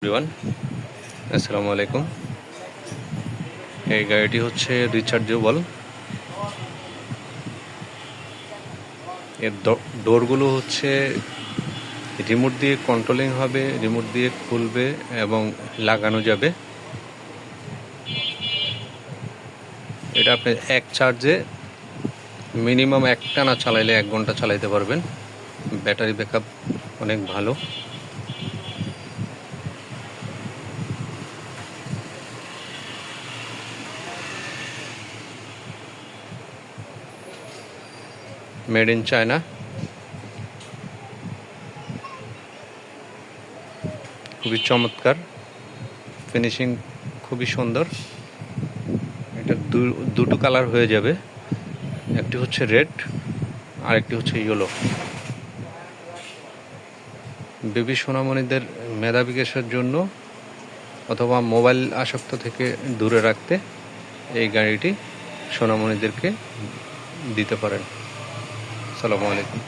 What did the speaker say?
Everyone, আসসালামু আলাইকুম। এই গাড়িটি হচ্ছে রিচার্জেবল। এর ডোরগুলো হচ্ছে রিমোট দিয়ে কন্ট্রোলিং হবে, রিমোট দিয়ে খুলবে এবং লাগানো যাবে। এটা আপনি এক চার্জে মিনিমাম একটানা চালাইলে 1 ঘন্টা চালাইতে পারবেন। ব্যাটারি ব্যাকআপ অনেক ভালো। Made in China. খুবই চমৎকার, ফিনিশিং খুবই সুন্দর। এটা দুটো কালার হয়ে যাবে, একটি হচ্ছে রেড আর একটি হচ্ছে ইয়েলো। বেবি সোনামণিদের মেধা বিকাশের জন্য অথবা মোবাইল আসক্ত থেকে দূরে রাখতে এই গাড়িটি সোনামণিদেরকে দিতে পারেন। আসসালামু আলাইকুম।